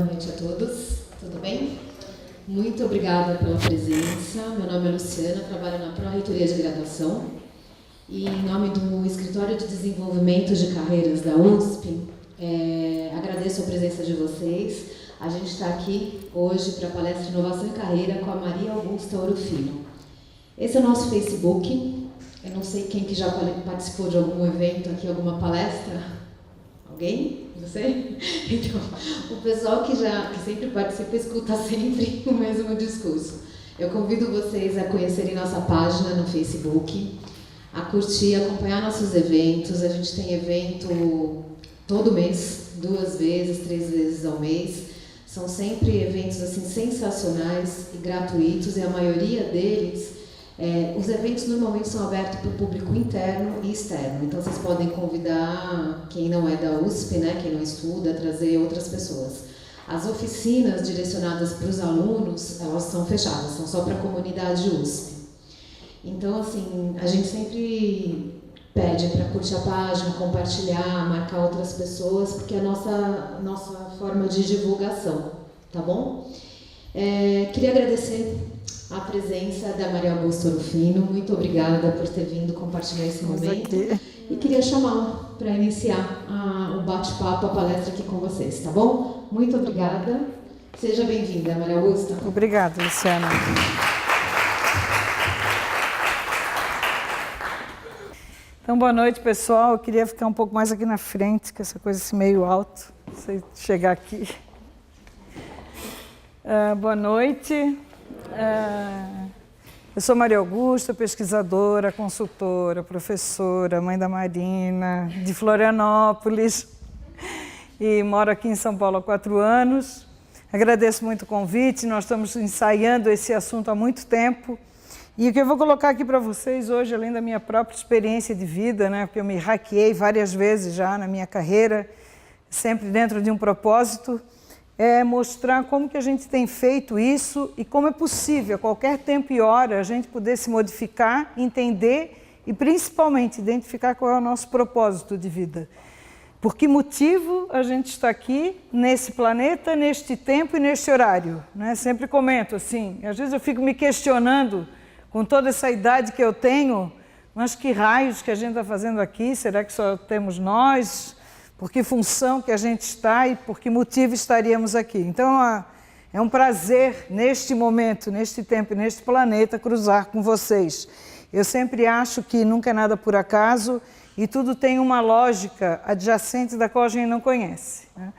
noite a todos, tudo bem? Muito obrigada pela presença. Meu nome é Luciana, trabalho na Pró-Reitoria de Graduação e em nome do Escritório de Desenvolvimento de Carreiras da USP, agradeço a presença de vocês. A gente está aqui hoje para a palestra Inovação e Carreira com a Maria Augusta Ouro Fino. Esse é o nosso Facebook. Eu não sei quem que já participou de algum evento aqui, alguma palestra. Alguém? Você? Então, o pessoal que sempre participa escuta sempre o mesmo discurso. Eu convido vocês a conhecerem nossa página no Facebook, a curtir, acompanhar nossos eventos. A gente tem evento todo mês, 2 vezes, 3 vezes ao mês. São sempre eventos assim sensacionais e gratuitos, e a maioria deles, os eventos normalmente são abertos para o público interno e externo. Então vocês podem convidar quem não é da USP, né, quem não estuda, trazer outras pessoas. As oficinas direcionadas para os alunos, elas são fechadas, são só para a comunidade USP. Então, assim, a gente sempre pede para curtir a página, compartilhar, marcar outras pessoas, porque é a nossa forma de divulgação, tá bom? Queria agradecer a presença da Maria Augusta Ouro Fino. Muito obrigada por ter vindo compartilhar esse momento. E queria chamá-la para iniciar o bate-papo, a palestra aqui com vocês, tá bom? Muito obrigada. Seja bem-vinda, Maria Augusta. Obrigada, Luciana. Então, boa noite, pessoal. Eu queria ficar um pouco mais aqui na frente, que essa coisa assim meio alto. Não sei chegar aqui. Boa noite. Eu sou Maria Augusta, pesquisadora, consultora, professora, mãe da Marina, de Florianópolis, e moro aqui em São Paulo há 4 anos. Agradeço muito o convite, nós estamos ensaiando esse assunto há muito tempo. E o que eu vou colocar aqui para vocês hoje, além da minha própria experiência de vida, né, porque eu me hackeei várias vezes já na minha carreira, sempre dentro de um propósito, é mostrar como que a gente tem feito isso e como é possível, a qualquer tempo e hora, a gente poder se modificar, entender e principalmente identificar qual é o nosso propósito de vida. Por que motivo a gente está aqui, nesse planeta, neste tempo e neste horário, né? Sempre comento assim, às vezes eu fico me questionando, com toda essa idade que eu tenho, mas que raios que a gente está fazendo aqui? Será que só temos nós? Por que função que a gente está e por que motivo estaríamos aqui? Então, é um prazer, neste momento, neste tempo e neste planeta, cruzar com vocês. Eu sempre acho que nunca é nada por acaso e tudo tem uma lógica adjacente da qual a gente não conhece, né?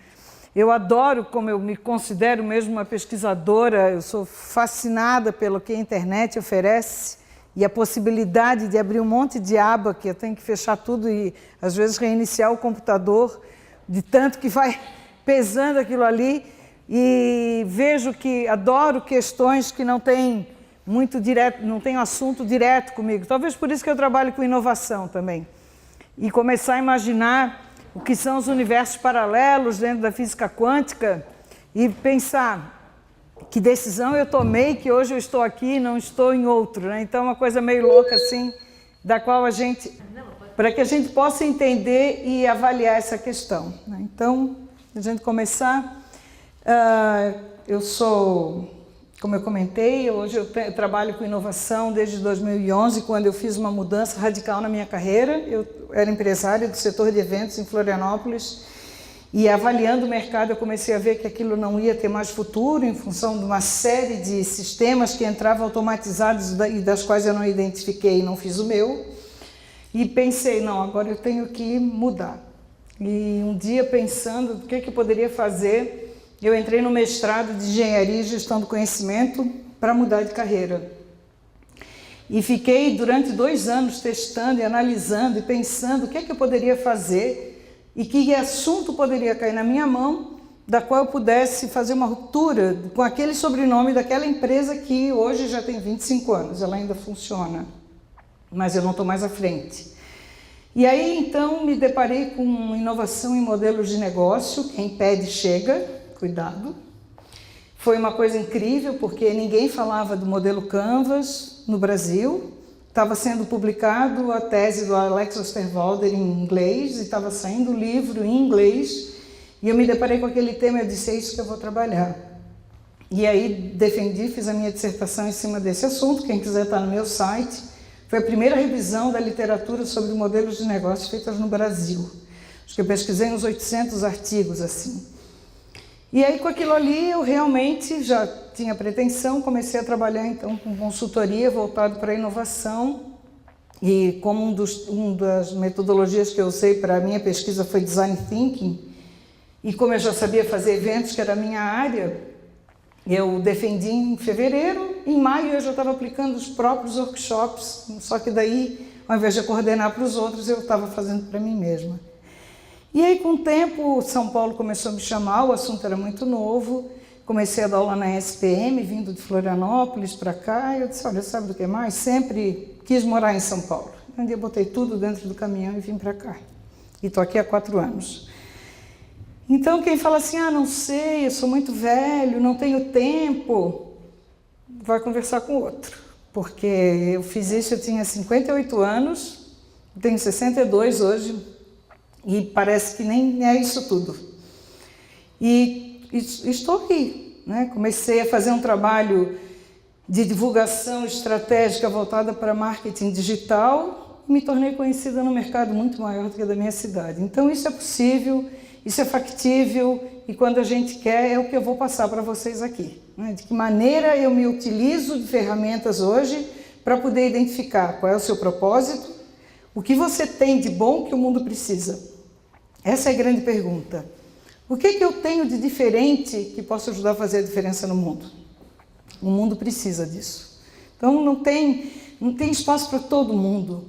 Eu adoro, como eu me considero mesmo uma pesquisadora, eu sou fascinada pelo que a internet oferece e a possibilidade de abrir um monte de aba que eu tenho que fechar tudo e às vezes reiniciar o computador, de tanto que vai pesando aquilo ali, e vejo que adoro questões que não têm muito direto, não tem assunto direto comigo. Talvez por isso que eu trabalho com inovação também. E começar a imaginar o que são os universos paralelos dentro da física quântica e pensar que decisão eu tomei, que hoje eu estou aqui e não estou em outro, né? Então, uma coisa meio louca assim, da qual a gente, para que a gente possa entender e avaliar essa questão, né? Então, a gente começar, eu sou, como eu comentei, hoje eu trabalho com inovação desde 2011, quando eu fiz uma mudança radical na minha carreira. Eu era empresária do setor de eventos em Florianópolis, e avaliando o mercado eu comecei a ver que aquilo não ia ter mais futuro em função de uma série de sistemas que entravam automatizados e das quais eu não identifiquei e não fiz o meu. E pensei, não, agora eu tenho que mudar. E um dia pensando o que eu poderia fazer, eu entrei no mestrado de Engenharia e Gestão do Conhecimento para mudar de carreira. E fiquei durante 2 anos testando e analisando e pensando o que eu poderia fazer e que assunto poderia cair na minha mão, da qual eu pudesse fazer uma ruptura com aquele sobrenome daquela empresa que hoje já tem 25 anos, ela ainda funciona, mas eu não estou mais à frente. E aí, então, me deparei com inovação em modelos de negócio. Quem pede, chega, cuidado. Foi uma coisa incrível, porque ninguém falava do modelo Canvas no Brasil. Estava sendo publicado a tese do Alex Osterwalder em inglês, e estava saindo o livro em inglês, E eu me deparei com aquele tema e eu disse, é isso que eu vou trabalhar. E aí defendi, fiz a minha dissertação em cima desse assunto, quem quiser está no meu site. Foi a primeira revisão da literatura sobre modelos de negócios feitas no Brasil. Acho que eu pesquisei uns 800 artigos assim. E aí com aquilo ali eu realmente já tinha pretensão, comecei a trabalhar então com consultoria voltado para a inovação. E como uma das metodologias que eu usei para a minha pesquisa foi Design Thinking, e como eu já sabia fazer eventos, que era a minha área, eu defendi em fevereiro, em maio eu já estava aplicando os próprios workshops, só que daí, ao invés de coordenar para os outros, eu estava fazendo para mim mesma. E aí, com o tempo, São Paulo começou a me chamar, o assunto era muito novo, comecei a dar aula na SPM, vindo de Florianópolis para cá, e eu disse, olha, sabe do que mais? Sempre quis morar em São Paulo. Um dia eu botei tudo dentro do caminhão e vim para cá. E estou aqui há 4 anos. Então, quem fala assim, não sei, eu sou muito velho, não tenho tempo, vai conversar com outro. Porque eu fiz isso, eu tinha 58 anos, tenho 62 hoje, e parece que nem é isso tudo. E estou aqui, né? Comecei a fazer um trabalho de divulgação estratégica voltada para marketing digital e me tornei conhecida no mercado muito maior do que a da minha cidade. Então isso é possível, isso é factível e quando a gente quer é o que eu vou passar para vocês aqui. Né? De que maneira eu me utilizo de ferramentas hoje para poder identificar qual é o seu propósito, o que você tem de bom que o mundo precisa. Essa é a grande pergunta. O que eu tenho de diferente que possa ajudar a fazer a diferença no mundo? O mundo precisa disso. Então não tem espaço para todo mundo,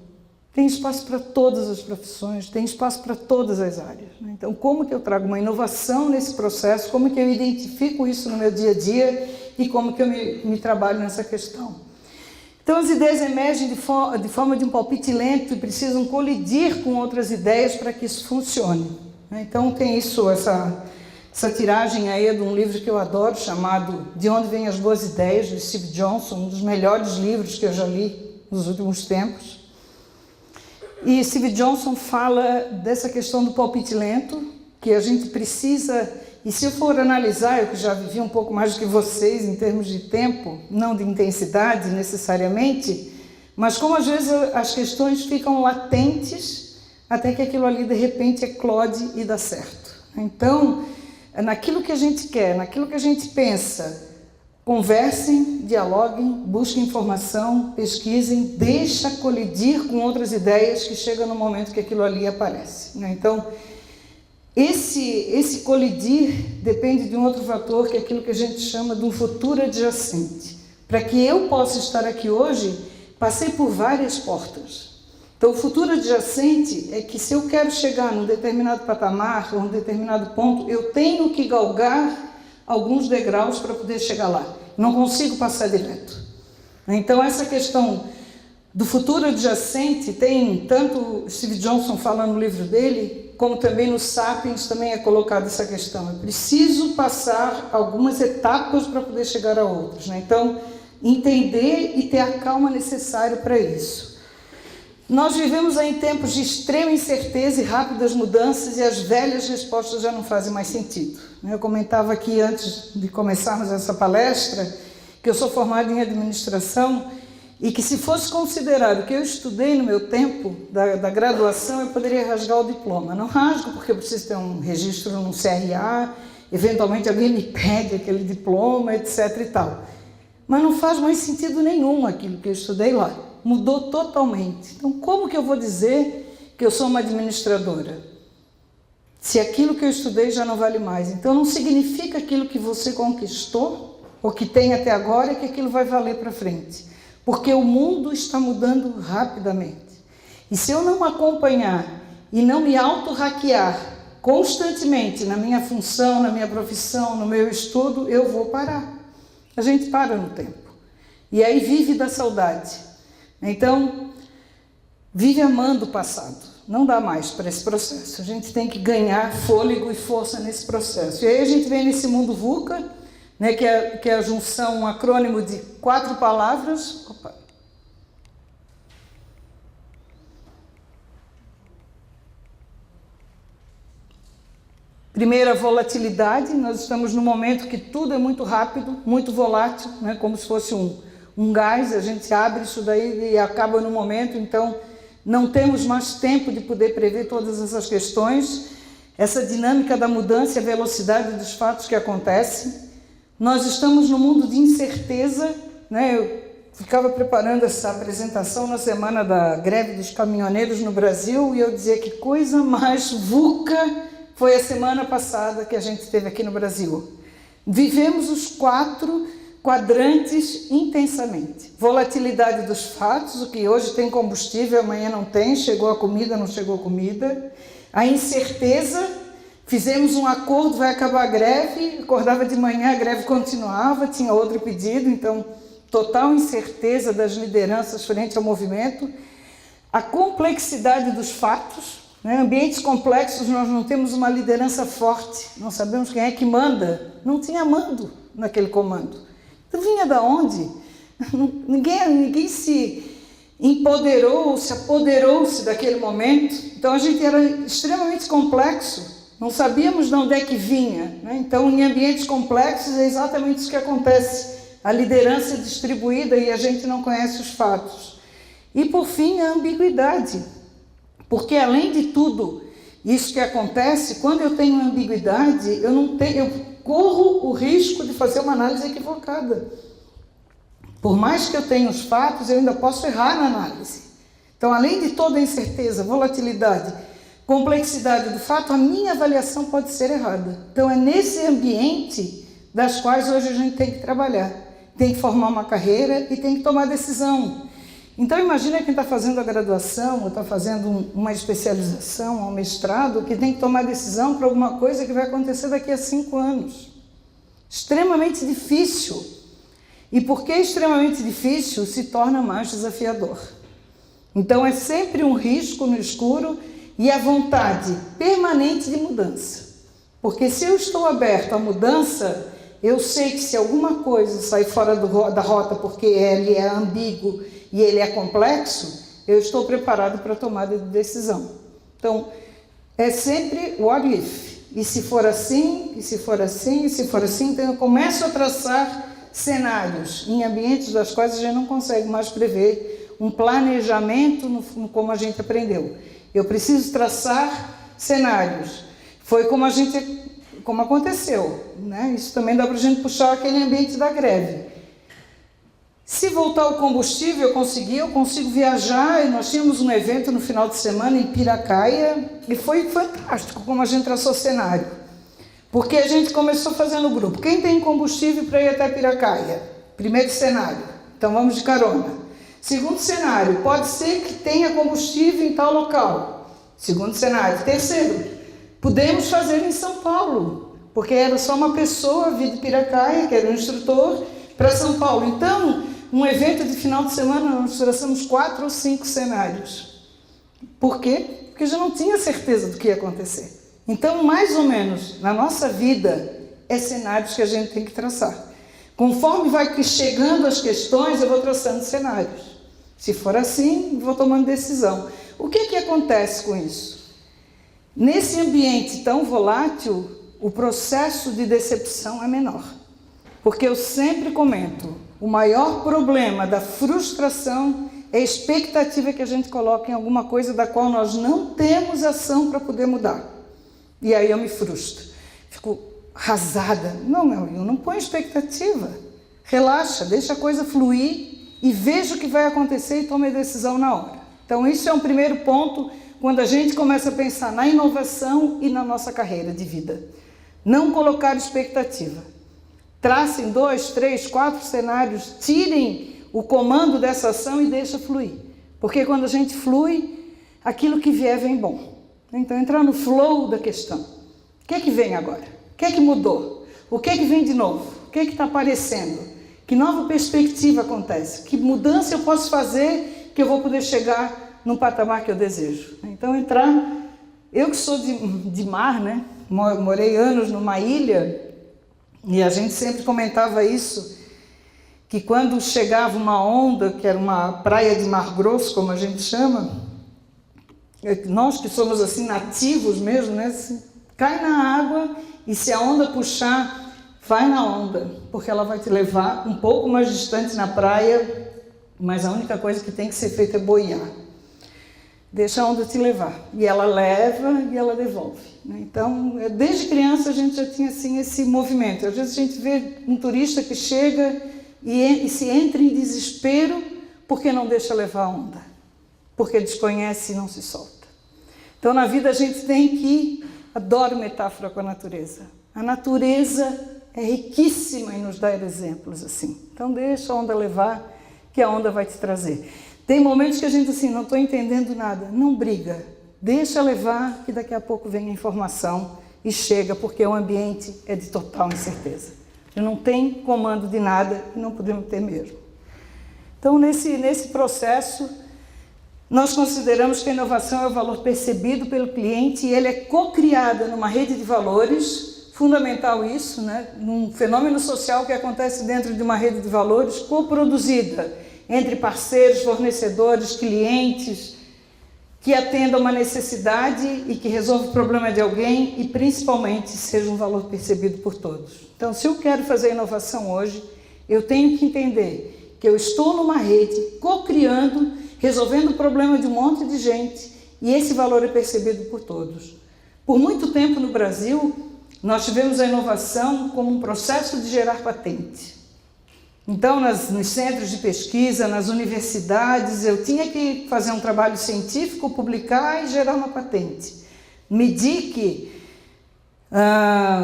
tem espaço para todas as profissões, tem espaço para todas as áreas. Né? Então como que eu trago uma inovação nesse processo, como que eu identifico isso no meu dia a dia e como que eu me trabalho nessa questão? Então as ideias emergem de forma de um palpite lento e precisam colidir com outras ideias para que isso funcione. Então tem essa tiragem aí de um livro que eu adoro, chamado De Onde Vêm as Boas Ideias, de Steve Johnson, um dos melhores livros que eu já li nos últimos tempos. E Steve Johnson fala dessa questão do palpite lento, que a gente precisa, e se eu for analisar, eu que já vivi um pouco mais do que vocês em termos de tempo, não de intensidade necessariamente, mas como às vezes as questões ficam latentes até que aquilo ali de repente eclode e dá certo. Então, naquilo que a gente quer, naquilo que a gente pensa, conversem, dialoguem, busquem informação, pesquisem, deixa colidir com outras ideias que chega no momento que aquilo ali aparece. Então, esse colidir depende de um outro fator, que é aquilo que a gente chama de um futuro adjacente. Para que eu possa estar aqui hoje, passei por várias portas. Então, o futuro adjacente é que se eu quero chegar num determinado patamar, ou num determinado ponto, eu tenho que galgar alguns degraus para poder chegar lá. Não consigo passar direto. Então, essa questão do futuro adjacente tem, tanto Steve Johnson fala no livro dele, como também no Sapiens também é colocada essa questão. É preciso passar algumas etapas para poder chegar a outras. Então, entender e ter a calma necessária para isso. Nós vivemos aí em tempos de extrema incerteza e rápidas mudanças e as velhas respostas já não fazem mais sentido. Eu comentava aqui antes de começarmos essa palestra que eu sou formada em administração e que se fosse considerado o que eu estudei no meu tempo da graduação, eu poderia rasgar o diploma. Não rasgo porque eu preciso ter um registro no CRA, eventualmente alguém me pede aquele diploma, etc. e tal. Mas não faz mais sentido nenhum aquilo que eu estudei lá. Mudou totalmente. Então, como que eu vou dizer que eu sou uma administradora? Se aquilo que eu estudei já não vale mais. Então, não significa aquilo que você conquistou, ou que tem até agora, que aquilo vai valer para frente. Porque o mundo está mudando rapidamente. E se eu não acompanhar e não me auto-hackear constantemente na minha função, na minha profissão, no meu estudo, eu vou parar. A gente para no tempo. E aí vive da saudade. Então, vive amando o passado. Não dá mais para esse processo. A gente tem que ganhar fôlego e força nesse processo. E aí a gente vem nesse mundo VUCA, né, que é a junção, um acrônimo de 4 palavras. Opa. Primeiro, a volatilidade. Nós estamos num momento que tudo é muito rápido, muito volátil, né? Como se fosse um gás, a gente abre isso daí e acaba no momento, então não temos mais tempo de poder prever todas essas questões. Essa dinâmica da mudança e a velocidade dos fatos que acontecem. Nós estamos num mundo de incerteza, né? Eu ficava preparando essa apresentação na semana da greve dos caminhoneiros no Brasil e eu dizia que coisa mais VUCA foi a semana passada que a gente teve aqui no Brasil. Vivemos os 4 quadrantes intensamente. Volatilidade dos fatos, o que hoje tem combustível, amanhã não tem, chegou a comida, não chegou a comida. A incerteza, fizemos um acordo, vai acabar a greve, acordava de manhã, a greve continuava, tinha outro pedido, então total incerteza das lideranças frente ao movimento. A complexidade dos fatos, né? Ambientes complexos, nós não temos uma liderança forte, não sabemos quem é que manda, não tinha mando naquele comando. Então vinha da onde? Ninguém se empoderou, se apoderou-se daquele momento. Então a gente era extremamente complexo, não sabíamos de onde é que vinha, né? Então em ambientes complexos é exatamente isso que acontece, a liderança é distribuída e a gente não conhece os fatos. E por fim a ambiguidade, porque além de tudo isso que acontece, quando eu tenho ambiguidade, eu corro o risco de fazer uma análise equivocada. Por mais que eu tenha os fatos, eu ainda posso errar na análise. Então, além de toda a incerteza, volatilidade, complexidade do fato, a minha avaliação pode ser errada. Então, é nesse ambiente das quais hoje a gente tem que trabalhar. Tem que formar uma carreira e tem que tomar decisão. Então, imagina quem está fazendo a graduação ou está fazendo uma especialização, um mestrado, que tem que tomar decisão para alguma coisa que vai acontecer daqui a 5 anos. Extremamente difícil. E porque é extremamente difícil, se torna mais desafiador. Então, é sempre um risco no escuro e a vontade permanente de mudança. Porque se eu estou aberto à mudança, eu sei que se alguma coisa sair fora da rota porque ele é ambíguo e ele é complexo, eu estou preparado para a tomada de decisão. Então, é sempre what if. E se for assim, e se for assim, e se for assim, então eu começo a traçar cenários em ambientes das quais a gente não consegue mais prever um planejamento como a gente aprendeu. Eu preciso traçar cenários. Foi como aconteceu, né? Isso também dá para a gente puxar aquele ambiente da greve. Se voltar o combustível, eu consigo viajar. E nós tínhamos um evento no final de semana em Piracaia e foi fantástico como a gente traçou cenário. Porque a gente começou fazendo grupo. Quem tem combustível para ir até Piracaia? Primeiro cenário. Então vamos de carona. Segundo cenário, pode ser que tenha combustível em tal local. Segundo cenário. Terceiro, podemos fazer em São Paulo. Porque era só uma pessoa vir de Piracaia, que era um instrutor, para São Paulo. Então, um evento de final de semana, nós traçamos 4 ou 5 cenários. Por quê? Porque já não tinha certeza do que ia acontecer. Então, mais ou menos, na nossa vida, é cenários que a gente tem que traçar. Conforme vai chegando as questões, eu vou traçando cenários. Se for assim, vou tomando decisão. O que acontece com isso? Nesse ambiente tão volátil, o processo de decepção é menor. Porque eu sempre comento, o maior problema da frustração é a expectativa que a gente coloca em alguma coisa da qual nós não temos ação para poder mudar. E aí eu me frustro, fico arrasada. Não, eu não ponho expectativa. Relaxa, deixa a coisa fluir e veja o que vai acontecer e tome a decisão na hora. Então isso é um primeiro ponto quando a gente começa a pensar na inovação e na nossa carreira de vida. Não colocar expectativa. Tracem 2, 3, 4 cenários, tirem o comando dessa ação e deixa fluir. Porque quando a gente flui, aquilo que vier vem bom. Então, entrar no flow da questão. O que é que vem agora? O que é que mudou? O que é que vem de novo? O que é que está aparecendo? Que nova perspectiva acontece? Que mudança eu posso fazer que eu vou poder chegar no patamar que eu desejo? Então, eu que sou de mar, né? Morei anos numa ilha e a gente sempre comentava isso, que quando chegava uma onda, que era uma praia de mar grosso, como a gente chama, nós que somos assim nativos mesmo, né? Assim, Cai na água e se a onda puxar, vai na onda, porque ela vai te levar um pouco mais distante na praia, mas a única coisa que tem que ser feita é boiar. Deixa a onda te levar. E ela leva e ela devolve. Então, desde criança a gente já tinha assim, esse movimento. Às vezes a gente vê um turista que chega e se entra em desespero porque não deixa levar a onda, porque desconhece e não se solta. Então, na vida a gente tem que... Adoro metáfora com a natureza. A natureza é riquíssima em nos dar exemplos assim. Então, deixa a onda levar, que a onda vai te trazer. Tem momentos que a gente assim, não estou entendendo nada. Não briga. Deixa levar, que daqui a pouco vem a informação e chega, porque o ambiente é de total incerteza. Não tem comando de nada e não podemos ter mesmo. Então, nesse processo, nós consideramos que a inovação é o valor percebido pelo cliente e ele é co-criada numa rede de valores, fundamental isso, né? Num fenômeno social que acontece dentro de uma rede de valores, co-produzida entre parceiros, fornecedores, clientes, que atenda uma necessidade e que resolve o problema de alguém e, principalmente, seja um valor percebido por todos. Então, se eu quero fazer inovação hoje, eu tenho que entender que eu estou numa rede, co-criando, resolvendo o problema de um monte de gente e esse valor é percebido por todos. Por muito tempo no Brasil, nós tivemos a inovação como um processo de gerar patente. Então, nos centros de pesquisa, nas universidades, eu tinha que fazer um trabalho científico, publicar e gerar uma patente. MEDIC,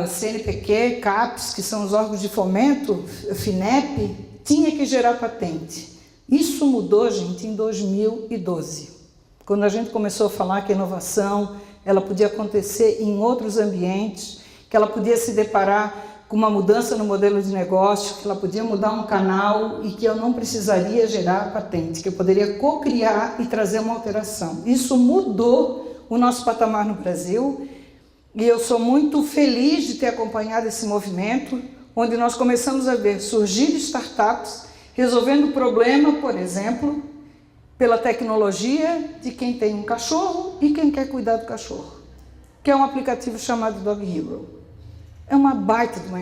CNPq, CAPES, que são os órgãos de fomento, FINEP, tinha que gerar patente. Isso mudou, gente, em 2012, quando a gente começou a falar que a inovação ela podia acontecer em outros ambientes, que ela podia se deparar com uma mudança no modelo de negócio, que ela podia mudar um canal e que eu não precisaria gerar patente, que eu poderia co-criar e trazer uma alteração. Isso mudou o nosso patamar no Brasil e eu sou muito feliz de ter acompanhado esse movimento, onde nós começamos a ver surgir startups resolvendo o problema, por exemplo, pela tecnologia de quem tem um cachorro e quem quer cuidar do cachorro, que é um aplicativo chamado Dog Hero. É uma baita de uma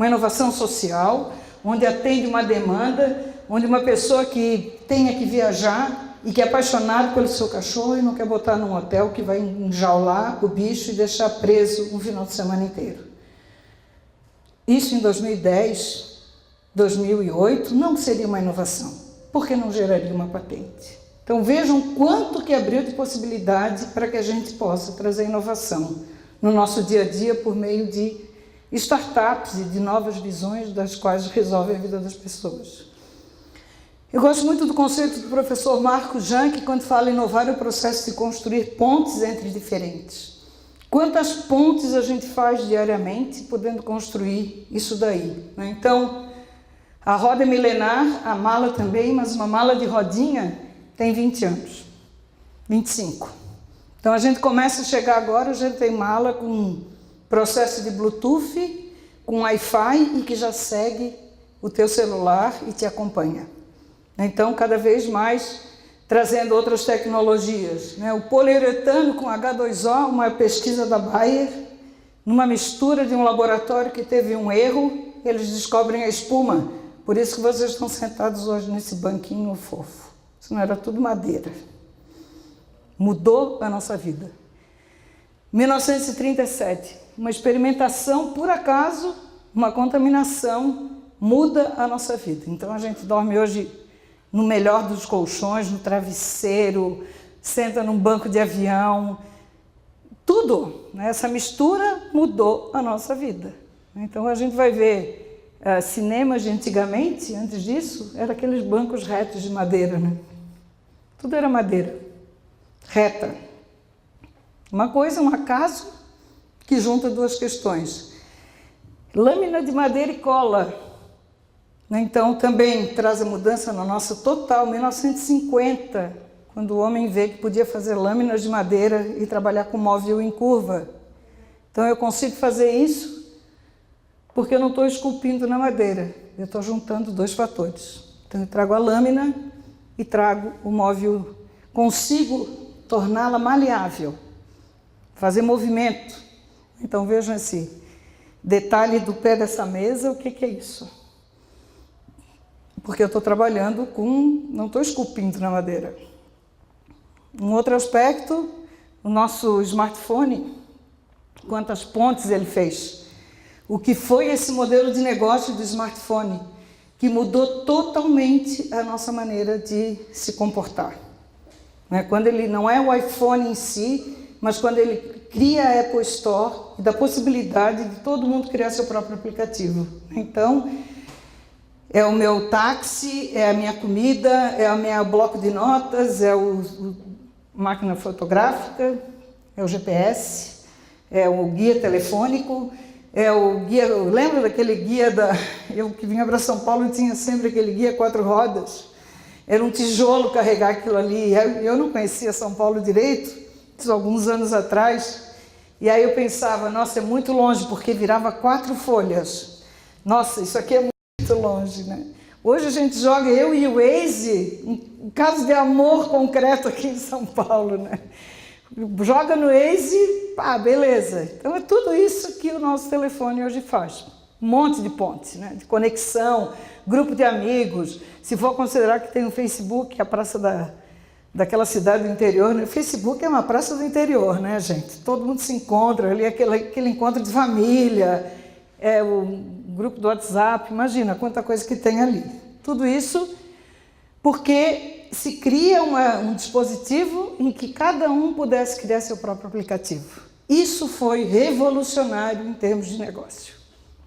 inovação social, onde atende uma demanda, onde uma pessoa que tenha que viajar e que é apaixonado pelo seu cachorro e não quer botar num hotel que vai enjaular o bicho e deixar preso um final de semana inteiro. Isso em 2010, 2008, não seria uma inovação, porque não geraria uma patente. Então vejam quanto que abriu de possibilidade para que a gente possa trazer inovação no nosso dia a dia por meio de startups e de novas visões das quais resolvem a vida das pessoas. Eu gosto muito do conceito do professor Marco Janck, quando fala em inovar o processo de construir pontes entre diferentes. Quantas pontes a gente faz diariamente podendo construir isso daí, né? Então, a roda é milenar, a mala também, mas uma mala de rodinha tem 20 anos, 25. Então a gente começa a chegar agora, já tem mala com processo de Bluetooth, com Wi-Fi e que já segue o teu celular e te acompanha. Então cada vez mais trazendo outras tecnologias, né? O poliuretano com H2O, uma pesquisa da Bayer, numa mistura de um laboratório que teve um erro, eles descobrem a espuma. Por isso que vocês estão sentados hoje nesse banquinho fofo. Isso não era tudo madeira. Mudou a nossa vida. 1937, uma experimentação, por acaso, uma contaminação, muda a nossa vida. Então a gente dorme hoje no melhor dos colchões, no travesseiro, senta num banco de avião, tudo, né? Essa mistura mudou a nossa vida. Então a gente vai ver cinemas de antigamente, antes disso, eram aqueles bancos retos de madeira, né? Tudo era madeira, reta. Uma coisa, um acaso, que junta duas questões. Lâmina de madeira e cola. Então, também traz a mudança na nossa total, 1950, quando o homem vê que podia fazer lâminas de madeira e trabalhar com móvel em curva. Então, eu consigo fazer isso porque eu não estou esculpindo na madeira, eu estou juntando dois fatores. Então, eu trago a lâmina e trago o móvel, consigo torná-la maleável, fazer movimento. Então vejam esse detalhe do pé dessa mesa, o que é isso? Porque eu estou trabalhando com, não estou esculpindo na madeira. Um outro aspecto, o nosso smartphone, quantas pontes ele fez. O que foi esse modelo de negócio do smartphone, que mudou totalmente a nossa maneira de se comportar. Quando ele não é o iPhone em si, mas quando ele cria a Apple Store e dá a possibilidade de todo mundo criar seu próprio aplicativo. Então, é o meu táxi, é a minha comida, é o meu bloco de notas, é o máquina fotográfica, é o GPS, é o guia telefônico, é o guia... Lembra daquele guia eu que vinha para São Paulo tinha sempre aquele guia 4 rodas. Era um tijolo carregar aquilo ali. Eu não conhecia São Paulo direito, alguns anos atrás, e aí eu pensava, nossa, é muito longe, porque virava 4 folhas. Nossa, isso aqui é muito longe, né? Hoje a gente joga, eu e o Waze, um caso de amor concreto aqui em São Paulo, né? Joga no Waze, pá, beleza. Então é tudo isso que o nosso telefone hoje faz. Um monte de pontes, né? De conexão, grupo de amigos. Se for considerar que tem o Facebook, a praça daquela cidade do interior, né? O Facebook é uma praça do interior, né, gente? Todo mundo se encontra ali, aquele encontro de família, é o grupo do WhatsApp, imagina quanta coisa que tem ali. Tudo isso porque se cria um dispositivo em que cada um pudesse criar seu próprio aplicativo. Isso foi revolucionário em termos de negócio.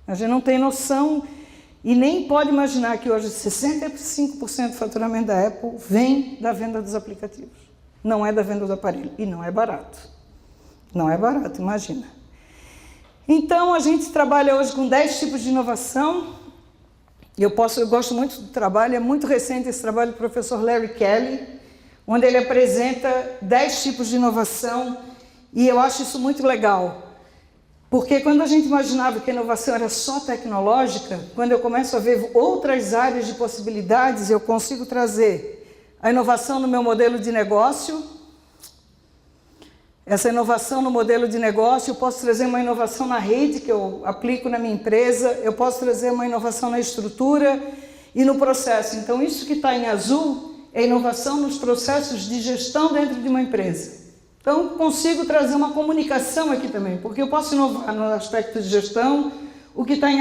A gente não tem noção e nem pode imaginar que hoje 65% do faturamento da Apple vem da venda dos aplicativos. Não é da venda do aparelho. E não é barato. Não é barato, imagina. Então, a gente trabalha hoje com 10 tipos de inovação. Eu gosto muito do trabalho, é muito recente esse trabalho do professor Larry Kelly, onde ele apresenta 10 tipos de inovação, e eu acho isso muito legal. Porque quando a gente imaginava que a inovação era só tecnológica, quando eu começo a ver outras áreas de possibilidades, eu consigo trazer a inovação no meu modelo de negócio. Essa inovação no modelo de negócio, eu posso trazer uma inovação na rede que eu aplico na minha empresa, eu posso trazer uma inovação na estrutura e no processo. Então, isso que está em azul é inovação nos processos de gestão dentro de uma empresa. Então, consigo trazer uma comunicação aqui também, porque eu posso inovar no aspecto de gestão. O que está em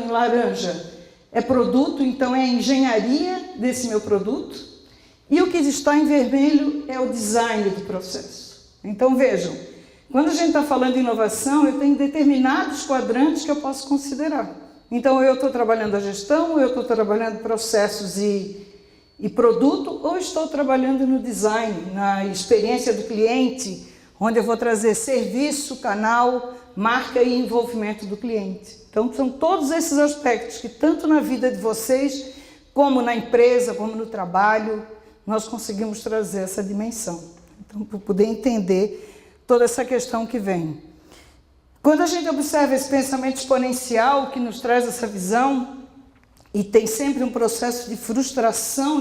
laranja é produto, então é a engenharia desse meu produto. E o que está em vermelho é o design do processo. Então, vejam, quando a gente está falando de inovação, eu tenho determinados quadrantes que eu posso considerar. Então, eu estou trabalhando a gestão, eu estou trabalhando processos e produto, ou estou trabalhando no design, na experiência do cliente, onde eu vou trazer serviço, canal, marca e envolvimento do cliente. Então, são todos esses aspectos que, tanto na vida de vocês, como na empresa, como no trabalho, nós conseguimos trazer essa dimensão. Então, para poder entender toda essa questão que vem. Quando a gente observa esse pensamento exponencial que nos traz essa visão, e tem sempre um processo de frustração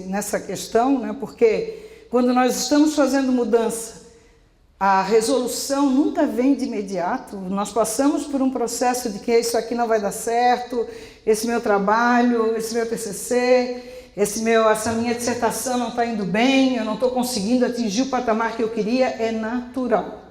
nessa questão, né? Porque quando nós estamos fazendo mudança, a resolução nunca vem de imediato. Nós passamos por um processo de que isso aqui não vai dar certo, esse meu trabalho, esse meu TCC... essa minha dissertação não está indo bem, eu não estou conseguindo atingir o patamar que eu queria, é natural.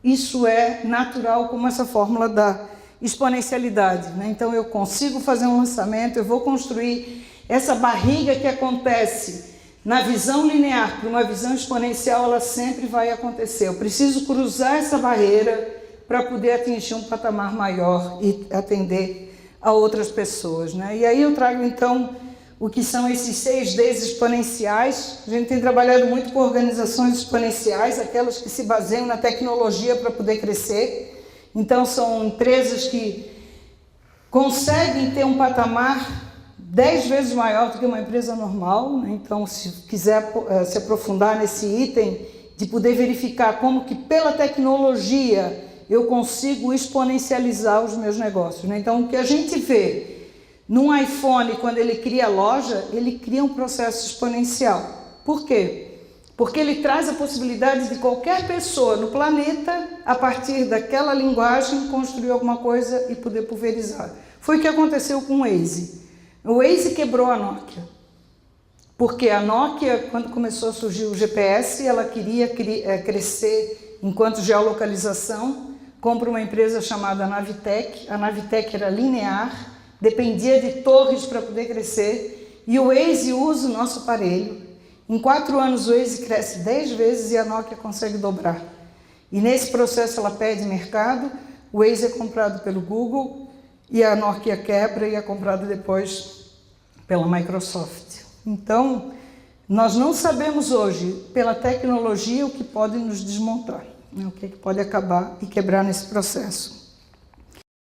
Isso é natural como essa fórmula da exponencialidade, né? Então eu consigo fazer um lançamento, eu vou construir essa barriga que acontece na visão linear para uma visão exponencial, ela sempre vai acontecer. Eu preciso cruzar essa barreira para poder atingir um patamar maior e atender a outras pessoas, né? E aí eu trago então o que são esses 6 Ds exponenciais. A gente tem trabalhado muito com organizações exponenciais, aquelas que se baseiam na tecnologia para poder crescer. Então, são empresas que conseguem ter um patamar 10 vezes maior do que uma empresa normal, né? Então, se quiser se aprofundar nesse item, de poder verificar como que pela tecnologia eu consigo exponencializar os meus negócios, né? Então, o que a gente vê num iPhone, quando ele cria a loja, ele cria um processo exponencial. Por quê? porque ele traz a possibilidade de qualquer pessoa no planeta, a partir daquela linguagem, construir alguma coisa e poder pulverizar. Foi o que aconteceu com o Waze. O Waze quebrou a Nokia, porque a Nokia, quando começou a surgir o GPS, ela queria crescer enquanto geolocalização, compra uma empresa chamada Navitec. A Navitec era linear, dependia de torres para poder crescer, e o Waze usa o nosso aparelho. Em 4 anos o Waze cresce 10 vezes e a Nokia consegue dobrar. E nesse processo ela perde mercado, o Waze é comprado pelo Google e a Nokia quebra e é comprado depois pela Microsoft. Então, nós não sabemos hoje, pela tecnologia, o que pode nos desmontar, né? O que pode acabar e quebrar nesse processo.